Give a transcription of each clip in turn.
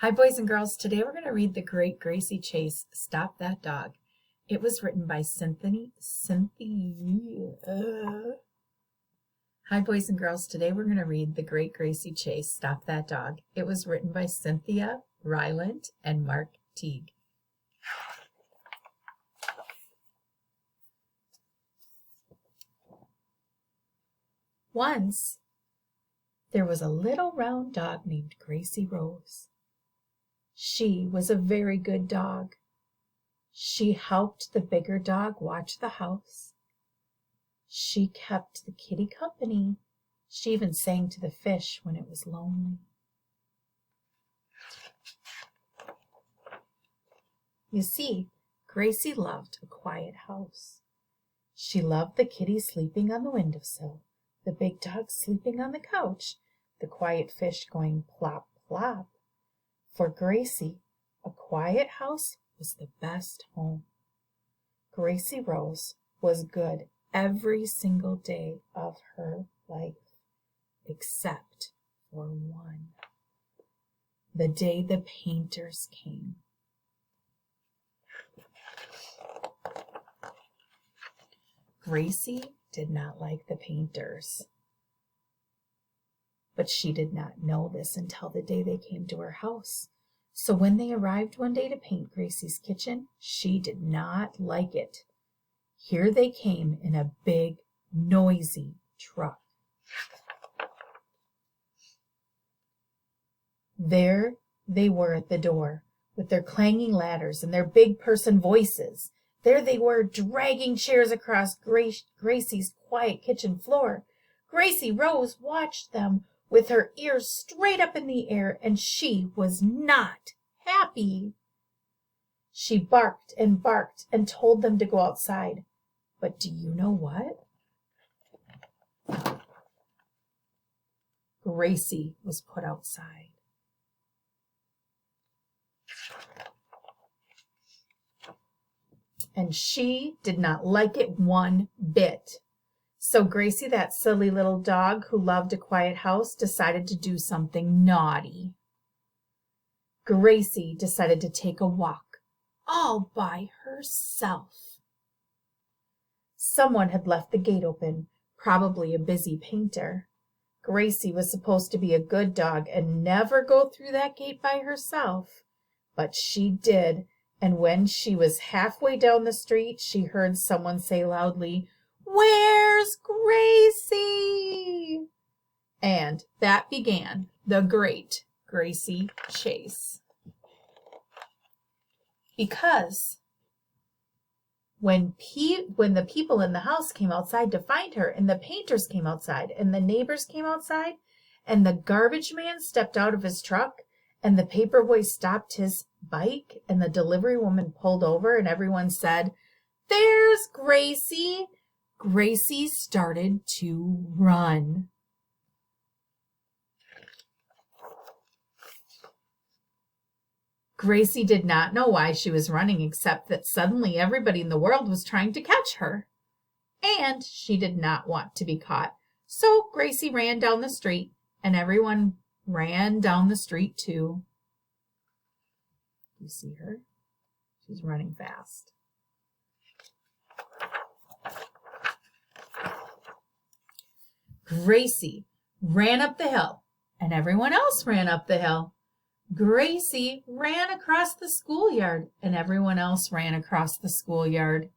Hi, boys and girls. Today we're going to read The Great Gracie Chase, Stop That Dog. It was written by Cynthia. Hi, boys and girls. Today we're going to read The Great Gracie Chase, Stop That Dog. It was written by Cynthia Rylant and Mark Teague. Once, there was a little round dog named Gracie Rose. She was a very good dog. She helped the bigger dog watch the house. She kept the kitty company. She even sang to the fish when it was lonely. You see, Gracie loved a quiet house. She loved the kitty sleeping on the windowsill, the big dog sleeping on the couch, the quiet fish going plop, plop. For Gracie, a quiet house was the best home. Gracie Rose was good every single day of her life, except for one. The day the painters came. Gracie did not like the painters, but she did not know this until the day they came to her house. So when they arrived one day to paint Gracie's kitchen, she did not like it. Here they came in a big, noisy truck. There they were at the door, with their clanging ladders and their big person voices. There they were, dragging chairs across Gracie's quiet kitchen floor. Gracie Rose watched them with her ears straight up in the air, and she was not happy. She barked and told them to go outside. But do you know what? Gracie was put outside. And she did not like it one bit. So Gracie, that silly little dog who loved a quiet house, decided to do something naughty. Gracie decided to take a walk all by herself. Someone had left the gate open, probably a busy painter. Gracie was supposed to be a good dog and never go through that gate by herself, but she did, and when she was halfway down the street, she heard someone say loudly, "Where's Gracie?" And that began the Great Gracie Chase. Because when the people in the house came outside to find her, and the painters came outside, and the neighbors came outside, and the garbage man stepped out of his truck, and the paper boy stopped his bike, and the delivery woman pulled over, and everyone said, "There's Gracie," Gracie started to run. Gracie did not know why she was running, except that suddenly everybody in the world was trying to catch her. And she did not want to be caught. So Gracie ran down the street, and everyone ran down the street too. You see her? She's running fast. Gracie ran up the hill, and everyone else ran up the hill. Gracie ran across the schoolyard, and everyone else ran across the schoolyard.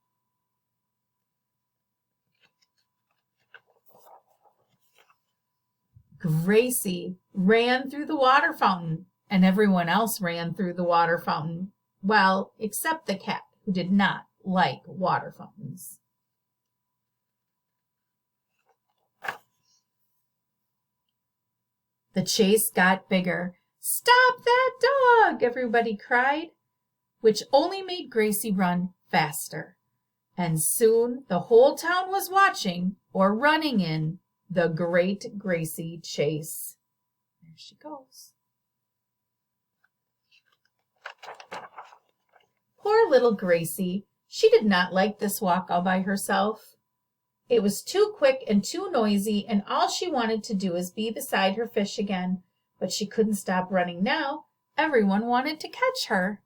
Gracie ran through the water fountain, and everyone else ran through the water fountain. Well, except the cat, who did not like water fountains. The chase got bigger. "Stop that dog!" everybody cried, which only made Gracie run faster. And soon the whole town was watching, or running in, the Great Gracie Chase. There she goes. Poor little Gracie. She did not like this walk all by herself. It was too quick and too noisy, and all she wanted to do was be beside her fish again. But she couldn't stop running now. Everyone wanted to catch her.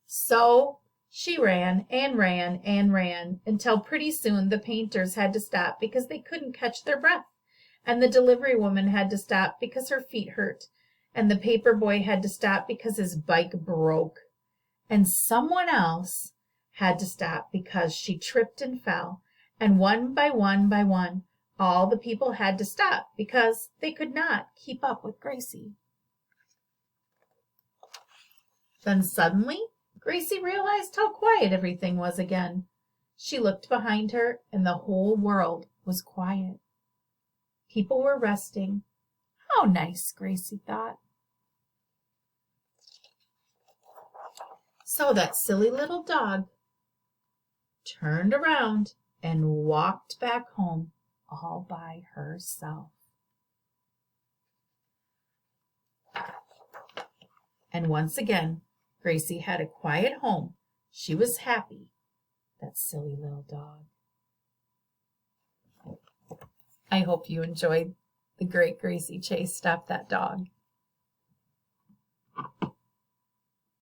So she ran and ran and ran until pretty soon the painters had to stop because they couldn't catch their breath, and the delivery woman had to stop because her feet hurt, and the paper boy had to stop because his bike broke, and someone else had to stop because she tripped and fell, and one by one, all the people had to stop because they could not keep up with Gracie. Then suddenly, Gracie realized how quiet everything was again. She looked behind her, and the whole world was quiet. People were resting. How nice, Gracie thought. So that silly little dog turned around and walked back home all by herself. And once again, Gracie had a quiet home. She was happy, that silly little dog. I hope you enjoyed the great Gracie Chase Stop That Dog.